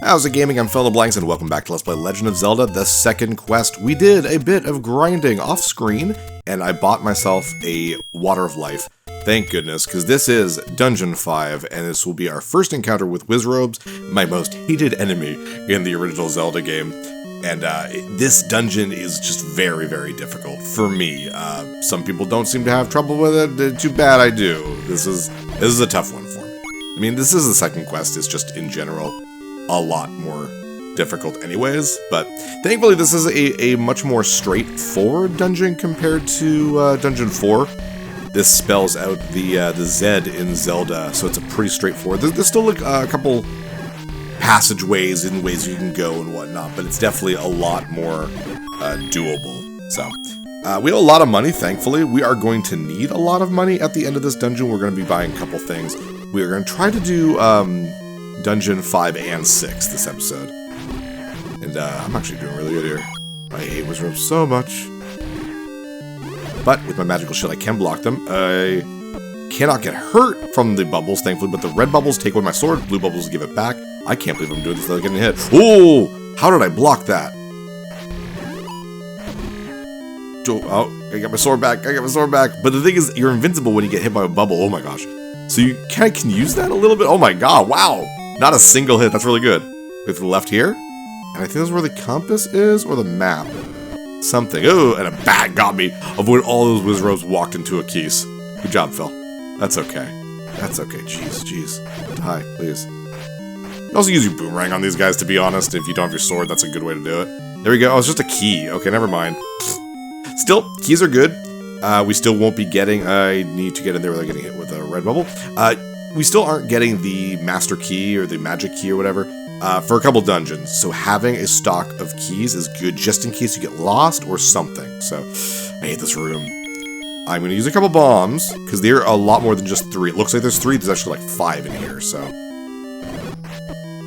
How's it gaming? I'm Fill in the Blanks and welcome back to Let's Play Legend of Zelda, the second quest. We did a bit of grinding off screen and I bought myself a Water of Life. Thank goodness, because this is Dungeon 5 and this will be our first encounter with Wizrobes, my most hated enemy in the original Zelda game. And this dungeon is just very, very difficult for me. Some people don't seem to have trouble with it. Too bad I do. This is a tough one for me. I mean, this is the second quest. It's just, in general, a lot more difficult anyways. But thankfully, this is a much more straightforward dungeon compared to Dungeon 4. This spells out the Z in Zelda, so it's a pretty straightforward. There's still like, a couple passageways and ways you can go and whatnot, but it's definitely a lot more doable. So, we have a lot of money, thankfully. We are going to need a lot of money at the end of this dungeon. We're going to be buying a couple things. We are going to try to do Dungeon 5 and 6 this episode. And I'm actually doing really good here. I hate Wizrobes so much. But with my magical shield, I can block them. I cannot get hurt from the bubbles, thankfully, but the red bubbles take away my sword, blue bubbles give it back. I can't believe I'm doing this without getting hit. Oh! How did I block that? Oh, I got my sword back, But the thing is, you're invincible when you get hit by a bubble. Oh my gosh. So you kind of can use that a little bit. Oh my god, wow. Not a single hit, that's really good. Go to the left here. And I think this is where the compass is, or the map. Something. Oh, and a bat got me. Avoid all those Wizrobes walked into a keys. Good job, Phil. That's okay. That's okay. Jeez. Die, please. You can also use your boomerang on these guys, to be honest. If you don't have your sword, that's a good way to do it. There we go. Oh, it's just a key. Okay, never mind. Still, keys are good. We still won't be getting... I need to get in there without getting hit with a red bubble. We still aren't getting the master key or the magic key or whatever for a couple dungeons. So having a stock of keys is good just in case you get lost or something. So, I hate this room. I'm going to use a couple bombs, because they're a lot more than just 3. It looks like there's 3, there's actually like 5 in here, so...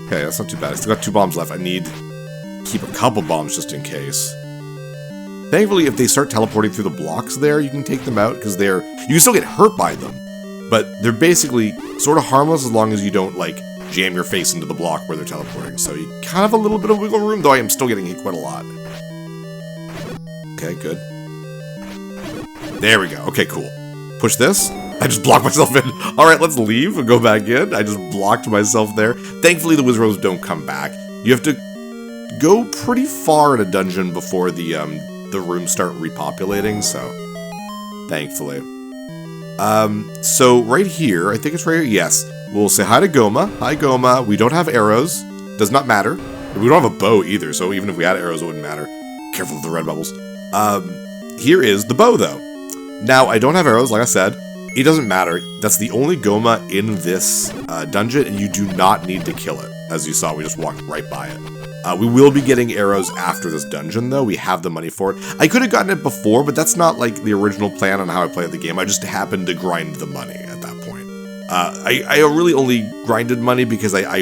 Okay, that's not too bad. I still got 2 bombs left. I need to keep a couple bombs just in case. Thankfully, if they start teleporting through the blocks there, you can take them out, because you can still get hurt by them. But they're basically sort of harmless as long as you don't, like, jam your face into the block where they're teleporting. So you kind of have a little bit of wiggle room, though I am still getting hit quite a lot. Okay, good. There we go. Okay, cool. Push this. I just blocked myself in. Alright, let's leave and go back in. I just blocked myself there. Thankfully, the Wizrobes don't come back. You have to go pretty far in a dungeon before the rooms start repopulating, so... Thankfully. So right here, I think it's right here, yes. We'll say hi to Goma. Hi, Goma. We don't have arrows. Does not matter. We don't have a bow either, so even if we had arrows, it wouldn't matter. Careful with the red bubbles. Here is the bow, though. Now, I don't have arrows, like I said. It doesn't matter. That's the only Goma in this dungeon, and you do not need to kill it. As you saw, we just walked right by it. We will be getting arrows after this dungeon, though. We have the money for it. I could have gotten it before, but that's not, like, the original plan on how I played the game. I just happened to grind the money at that point. I really only grinded money because I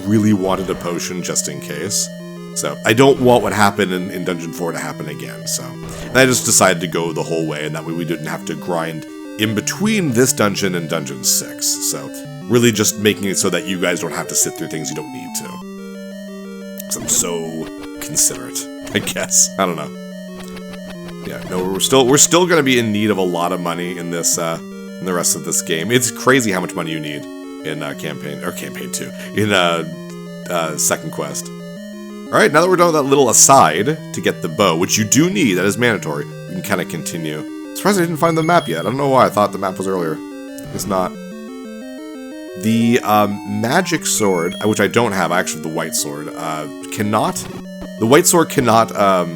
really wanted a potion just in case. So, I don't want what happened in Dungeon 4 to happen again, so... And I just decided to go the whole way, and that way we didn't have to grind in between this dungeon and Dungeon 6. So, really just making it so that you guys don't have to sit through things you don't need to. Because I'm so considerate, I guess. I don't know. Yeah, no, we're still going to be in need of a lot of money in this, in the rest of this game. It's crazy how much money you need in Campaign 2, in Second Quest. Alright, now that we're done with that little aside to get the bow, which you do need, that is mandatory, we can kind of continue. Surprised I didn't find the map yet. I don't know why I thought the map was earlier. It's not. The magic sword, which I don't have, I actually have the white sword, the white sword cannot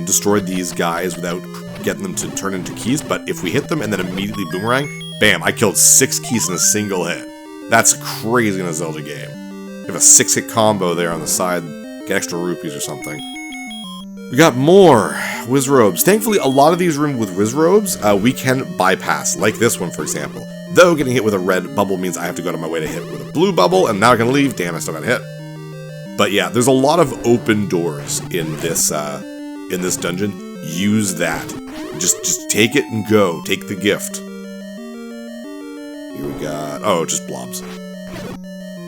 destroy these guys without getting them to turn into keys, but if we hit them and then immediately boomerang, bam, I killed 6 keys in a single hit. That's crazy in a Zelda game. You have a 6-hit combo there on the side. Get extra rupees or something. We got more Wizrobes. Thankfully, a lot of these rooms with Wizrobes, we can bypass, like this one, for example. Though, getting hit with a red bubble means I have to go out of my way to hit with a blue bubble, and now I can leave. Damn, I still got hit. But yeah, there's a lot of open doors in this dungeon. Use that. Just take it and go. Take the gift. Here we got... Oh, just blobs.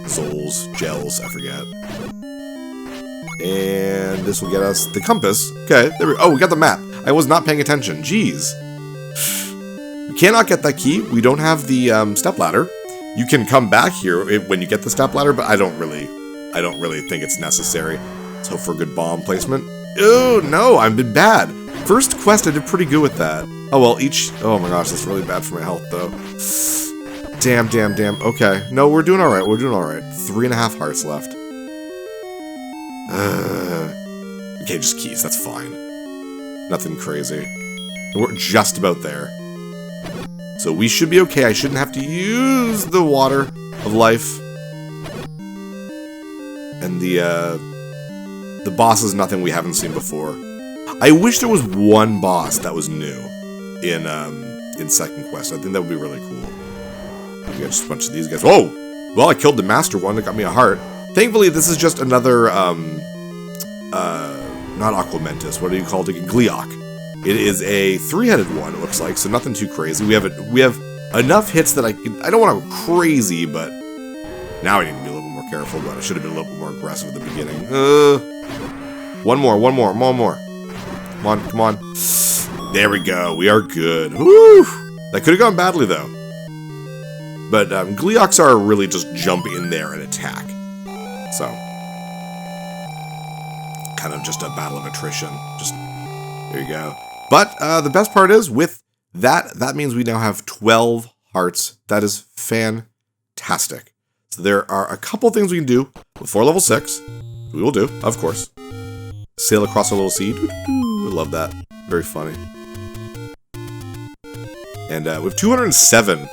Souls, gels, I forget. And this will get us the compass. Okay, there we go. Oh, we got the map. I was not paying attention. Jeez. We cannot get that key. We don't have the stepladder. You can come back here when you get the stepladder, but I don't really think it's necessary. Let's hope for a good bomb placement. Oh, no, I've been bad. First quest, I did pretty good with that. Oh, well, oh my gosh, that's really bad for my health, though. Damn. Okay. No, we're doing alright. 3.5 hearts left. Okay, just keys. That's fine. Nothing crazy. We're just about there. So we should be okay. I shouldn't have to use the water of life. And the boss is nothing we haven't seen before. I wish there was one boss that was new in second quest. I think that would be really cool. We got just a bunch of these guys. Whoa! Well, I killed the master one that got me a heart. Thankfully, this is just another not Aquamentus. What do you call it? Gleeok. It is a 3-headed one. It looks like, so nothing too crazy. We have enough hits that I don't want to go crazy, but now I need to be a little bit more careful. But I should have been a little bit more aggressive at the beginning. One more. Come on. There we go. We are good. Woo! That could have gone badly, though. But Gleeoks are really just jump in there and attack. So, kind of just a battle of attrition. Just, there you go. But the best part is, with that means we now have 12 hearts. That is fantastic. So there are a couple things we can do before level 6. We will do, of course. Sail across a little sea. I love that. Very funny. And we have 207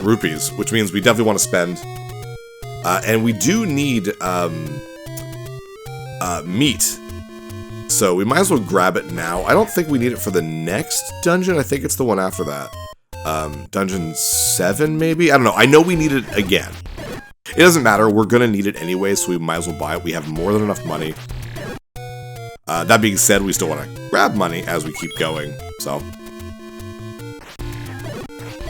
rupees, which means we definitely want to spend. And we do need meat. So we might as well grab it now. I don't think we need it for the next dungeon. I think it's the one after that. Dungeon 7, maybe? I don't know. I know we need it again. It doesn't matter. We're going to need it anyway, so we might as well buy it. We have more than enough money. That being said, we still want to grab money as we keep going. So.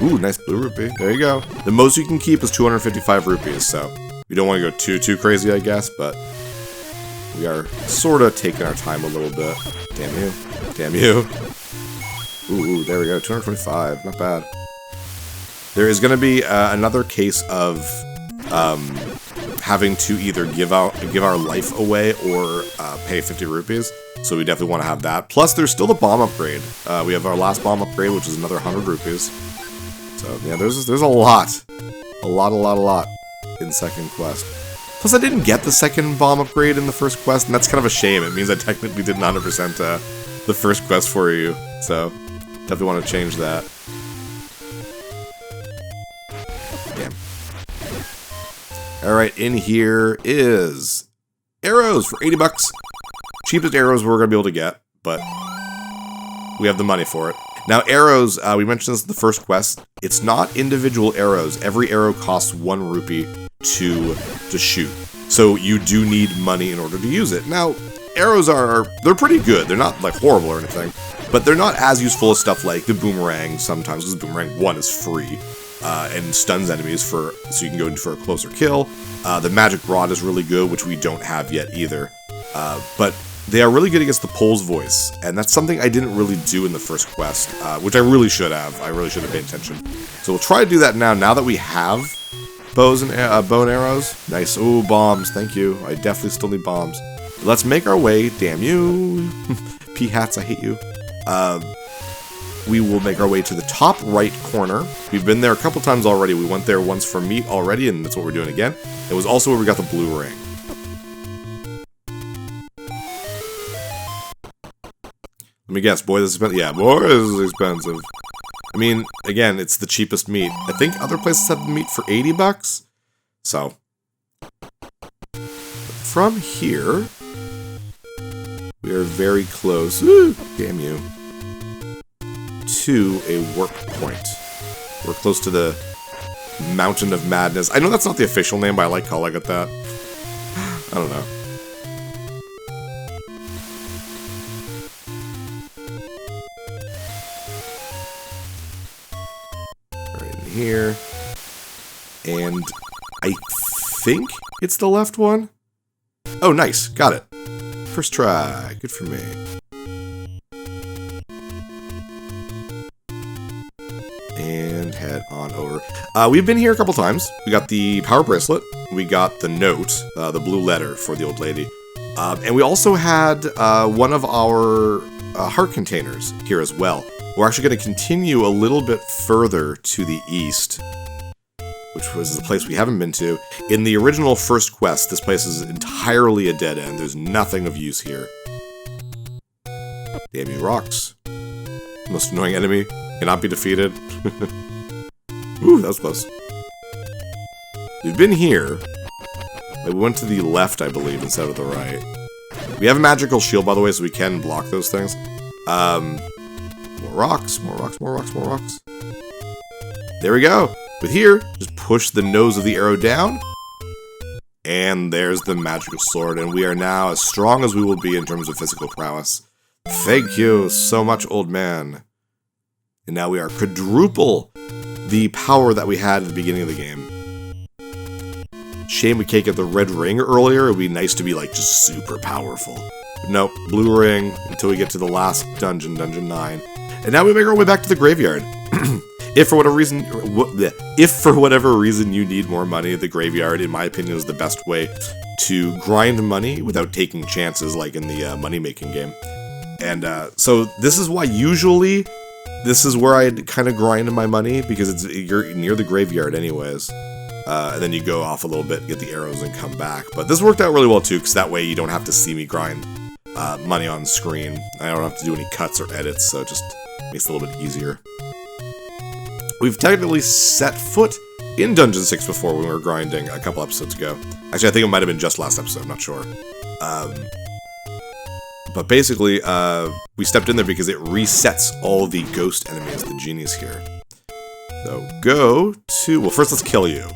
Ooh, nice blue rupee. There you go. The most you can keep is 255 rupees, so we don't want to go too crazy, I guess, but we are sort of taking our time a little bit. Damn you. Ooh, there we go. 225. Not bad. There is going to be another case of having to either give our life away or pay 50 rupees. So we definitely want to have that. Plus, there's still the bomb upgrade. We have our last bomb upgrade, which is another 100 rupees. So yeah, there's a lot in second quest. Plus, I didn't get the second bomb upgrade in the first quest, and that's kind of a shame. It means I technically did 100% the first quest for you. So definitely want to change that. Damn. Alright, in here is arrows for 80 bucks. Cheapest arrows we're going to be able to get, but we have the money for it. Now, arrows, we mentioned this in the first quest. It's not individual arrows. Every arrow costs 1 rupee to shoot. So you do need money in order to use it. Now, arrows they're pretty good. They're not, like, horrible or anything. But they're not as useful as stuff like the boomerang sometimes, because boomerang 1 is free. And stuns enemies so you can go in for a closer kill. The magic rod is really good, which we don't have yet either. But they are really good against the Pole's voice, and that's something I didn't really do in the first quest, which I really should have. I really should have paid attention. So we'll try to do that now that we have bows and bow and arrows. Nice. Ooh, bombs. Thank you. I definitely still need bombs. Let's make our way. Damn you. P-hats, I hate you. We will make our way to the top right corner. We've been there a couple times already. We went there once for meat already, and that's what we're doing again. It was also where we got the blue ring. Let me guess, boy, this is expensive. Yeah, boy, this is expensive. I mean, again, it's the cheapest meat. I think other places have meat for 80 bucks. So, from here, we are very close. Ooh, damn you. To a warp point. We're close to the Mountain of Madness. I know that's not the official name, but I like calling it that. I don't know. Right in here. And I think it's the left one. Oh, nice. Got it. First try. Good for me. And head on over. We've been here a couple times. We got the power bracelet. We got the note, the blue letter for the old lady. And we also had one of our heart containers here as well. We're actually going to continue a little bit further to the east, which was the place we haven't been to. In the original first quest, this place is entirely a dead end. There's nothing of use here. Damn you, rocks. Most annoying enemy. Cannot be defeated. Ooh, that was close. We've been here. We went to the left, I believe, instead of the right. We have a magical shield, by the way, so we can block those things. More rocks, more rocks, more rocks, more rocks. There we go. With here, just push the nose of the arrow down. And there's the magical sword, and we are now as strong as we will be in terms of physical prowess. Thank you so much, old man. And now we are quadruple the power that we had at the beginning of the game. Shame we can't get the red ring earlier. It would be nice to be, like, just super powerful. But nope, blue ring until we get to the last dungeon, Dungeon 9. And now we make our way back to the graveyard. If for whatever reason you need more money, the graveyard, in my opinion, is the best way to grind money without taking chances, like in the money-making game. And so this is why usually this is where I kind of grind my money, because you're near the graveyard anyways. And then you go off a little bit, get the arrows, and come back. But this worked out really well too, because that way you don't have to see me grind money on screen. I don't have to do any cuts or edits, so it just makes it a little bit easier. We've technically set foot in Dungeon 6 before when we were grinding a couple episodes ago. Actually, I think it might have been just last episode, I'm not sure. But basically, we stepped in there because it resets all the ghost enemies, the genies here. So, go to... Well, first let's kill you.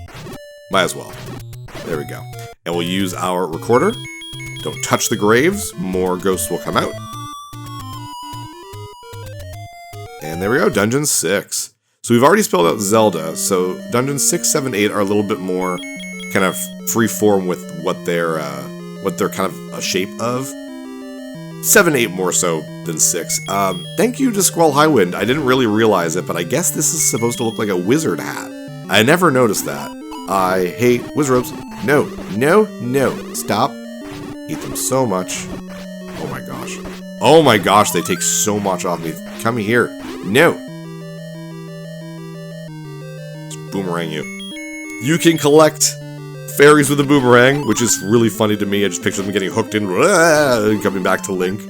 Might as well. There we go. And we'll use our recorder. Don't touch the graves. More ghosts will come out. And there we go, Dungeon 6. So we've already spelled out Zelda, so Dungeons 6, 7, 8 are a little bit more kind of free-form with what they're kind of a shape of. 7, 8 more so than 6. Thank you to Squall Highwind. I didn't really realize it, but I guess this is supposed to look like a wizard hat. I never noticed that. I hate wizard robes. No, no, no. Stop. Hate them so much. Oh my gosh. Oh my gosh, they take so much off me. Come here. No. Just boomerang you. You can collect fairies with a boomerang, which is really funny to me. I just picture them getting hooked in and coming back to Link.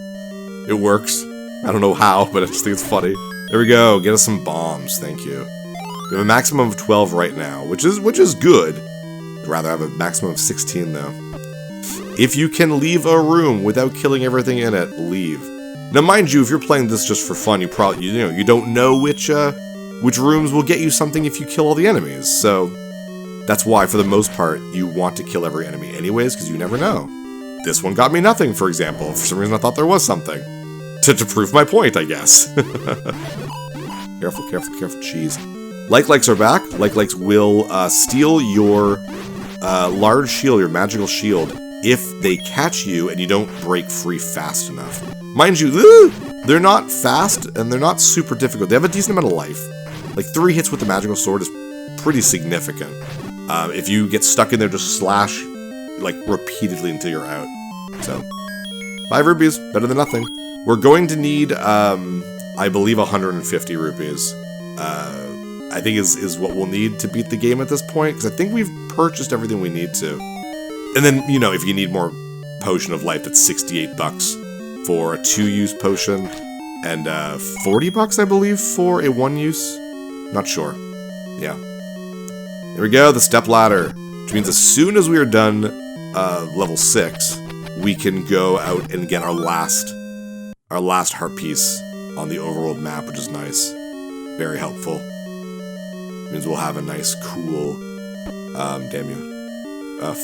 It works. I don't know how, but I just think it's funny. There we go. Get us some bombs. Thank you. We have a maximum of 12 right now, which is good. I'd rather have a maximum of 16 though. If you can leave a room without killing everything in it, leave. Now, mind you, if you're playing this just for fun, you probably you don't know which rooms will get you something if you kill all the enemies. So that's why, for the most part, you want to kill every enemy anyways, because you never know. This one got me nothing, for example. For some reason, I thought there was something. To prove my point, I guess. Careful, careful, careful. Jeez. Like-likes are back. Like-likes will steal your large shield, your magical shield, if they catch you and you don't break free fast enough. Mind you, they're not fast and they're not super difficult. They have a decent amount of life. Like 3 hits with the magical sword is pretty significant. If you get stuck in there, just slash like repeatedly until you're out. So 5 rupees, better than nothing. We're going to need, I believe, 150 rupees. I think is what we'll need to beat the game at this point, because I think we've purchased everything we need to. And then, if you need more Potion of Life, that's 68 bucks for a 2-use potion, and 40 bucks, I believe, for a 1-use. Not sure. Yeah. There we go, the step ladder, which means as soon as we are done level 6, we can go out and get our last heart piece on the overworld map, which is nice. Very helpful. It means we'll have a nice, cool,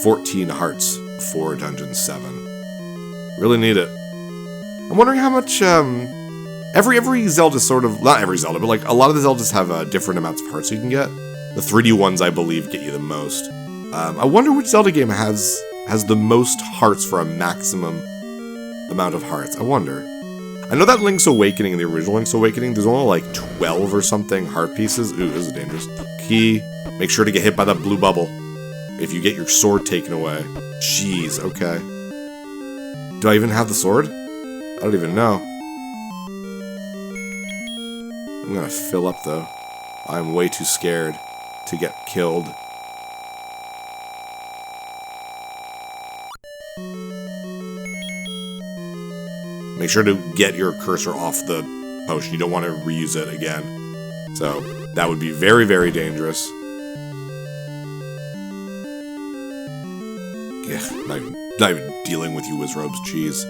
14 hearts for Dungeon 7. Really need it. I'm wondering how much, every Zelda sort of, not every Zelda, but like a lot of the Zeldas have different amounts of hearts you can get. The 3D ones, I believe, get you the most. I wonder which Zelda game has has the most hearts for a maximum amount of hearts? I wonder. I know that Link's Awakening, in the original Link's Awakening, there's only like 12 or something heart pieces. Ooh, this is dangerous. Key. Make sure to get hit by that blue bubble if you get your sword taken away. Jeez, okay. Do I even have the sword? I don't even know. I'm gonna fill up, though. I'm way too scared to get killed. Make sure to get your cursor off the potion. You don't want to reuse it again. So, that would be very, very dangerous. Yeah, not even dealing with you, Wizrobes. Jeez.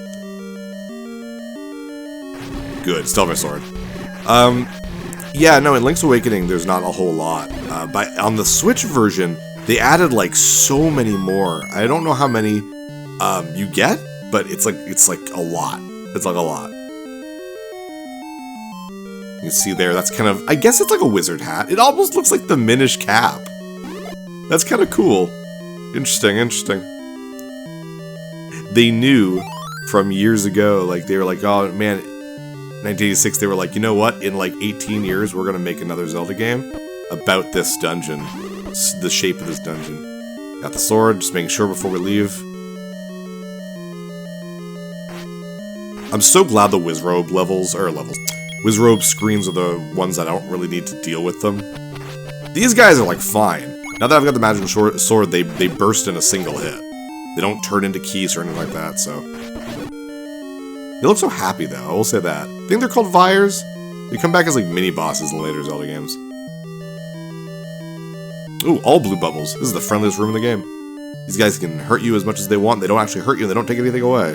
Good. Still have my sword. Yeah, no, in Link's Awakening, there's not a whole lot. But on the Switch version, they added, like, so many more. I don't know how many you get, but it's like a lot. It's like a lot. You can see there, that's kind of, I guess it's like a wizard hat. It almost looks like the Minish cap. That's kind of cool. Interesting, interesting. They knew from years ago, like, they were like, oh, man, 1986, they were like, you know what? In, like, 18 years, we're gonna make another Zelda game about this dungeon. The shape of this dungeon. Got the sword, just making sure before we leave. I'm so glad the Wizrobe Wizrobe screens are the ones that I don't really need to deal with them. These guys are, like, fine. Now that I've got the magical sword, they burst in a single hit. They don't turn into keys or anything like that, so... They look so happy, though, I will say that. I think they're called Vyres. They come back as, like, mini-bosses in later Zelda games. Ooh, all blue bubbles. This is the friendliest room in the game. These guys can hurt you as much as they want. They don't actually hurt you, and they don't take anything away.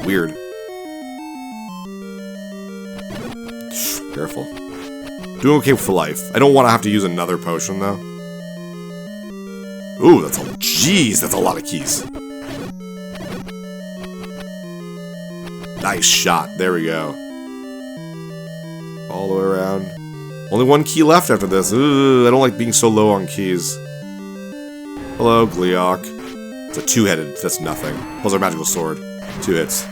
Weird. Careful. Doing okay for life. I don't want to have to use another potion, though. Ooh, that's a... Jeez, that's a lot of keys. Nice shot. There we go. All the way around. Only one key left after this. Ooh, I don't like being so low on keys. Hello, Gleeok. It's a two-headed. That's nothing. Plus our magical sword. 2 hits.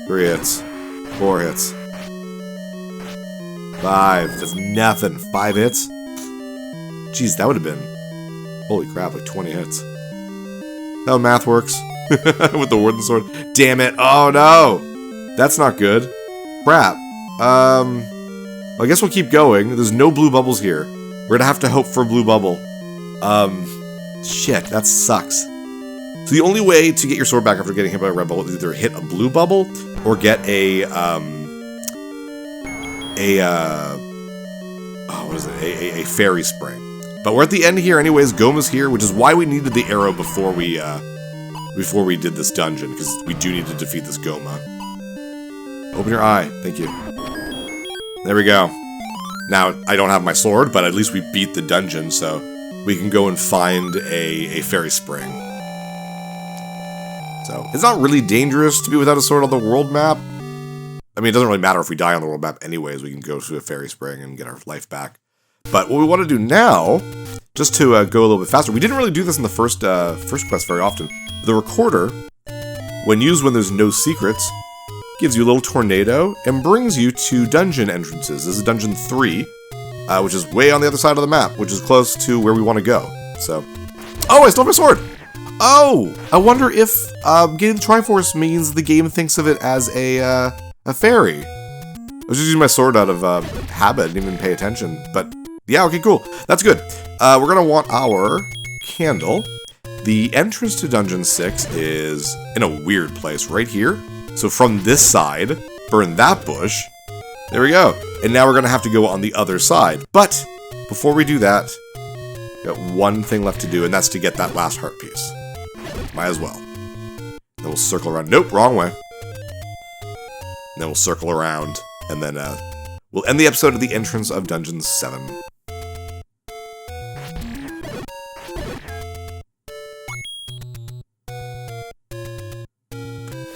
3 hits. 4 hits. 5. That's nothing. 5 hits? Jeez, that would have been... Holy crap, like 20 hits. That's how math works. With the wooden sword. Damn it. Oh, no. That's not good. Crap. I guess we'll keep going. There's no blue bubbles here. We're gonna have to hope for a blue bubble. Shit, that sucks. So the only way to get your sword back after getting hit by a red bubble is either hit a blue bubble or get a fairy spring. But we're at the end here anyways. Goma's here, which is why we needed the arrow before we did this dungeon, because we do need to defeat this Goma. Open your eye. Thank you. There we go. Now, I don't have my sword, but at least we beat the dungeon, so we can go and find a fairy spring. So, it's not really dangerous to be without a sword on the world map. I mean, it doesn't really matter if we die on the world map anyways. We can go to a fairy spring and get our life back. But what we want to do now, just to go a little bit faster, we didn't really do this in the first quest very often. The recorder, when used when there's no secrets, gives you a little tornado and brings you to dungeon entrances. This is dungeon 3, which is way on the other side of the map, which is close to where we want to go. So, oh, I stole my sword! Oh, I wonder if getting the Triforce means the game thinks of it as a fairy. I was just using my sword out of habit, didn't even pay attention, but yeah, okay, cool. That's good. We're gonna want our candle. The entrance to Dungeon 6 is in a weird place right here. So from this side, burn that bush. There we go. And now we're gonna have to go on the other side. But before we do that, we got one thing left to do, and that's to get that last heart piece. Might as well. Then we'll circle around. Nope, wrong way. And then we'll circle around, and then we'll end the episode at the entrance of Dungeon 7.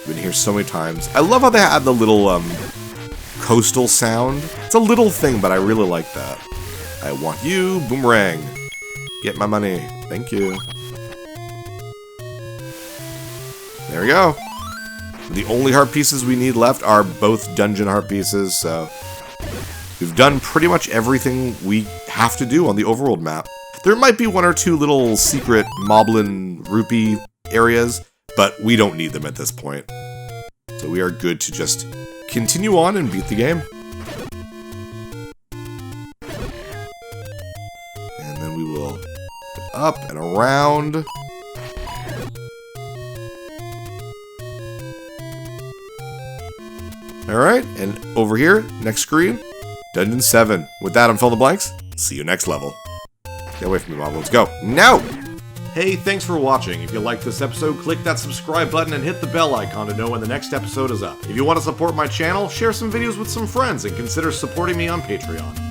Been here so many times. I love how they had the little coastal sound. It's a little thing, but I really like that. I want you, boomerang. Get my money. Thank you. There we go. The only heart pieces we need left are both dungeon heart pieces, so we've done pretty much everything we have to do on the overworld map. There might be one or two little secret Moblin Rupee areas, but we don't need them at this point. So we are good to just continue on and beat the game. And then we will up and around. Alright, and over here, next screen, Dungeon 7. With that, I'm Fill in the Blanks. See you next level. Get away from me, Mob. Let's go. Now! Hey, thanks for watching. If you liked this episode, click that subscribe button and hit the bell icon to know when the next episode is up. If you want to support my channel, share some videos with some friends and consider supporting me on Patreon.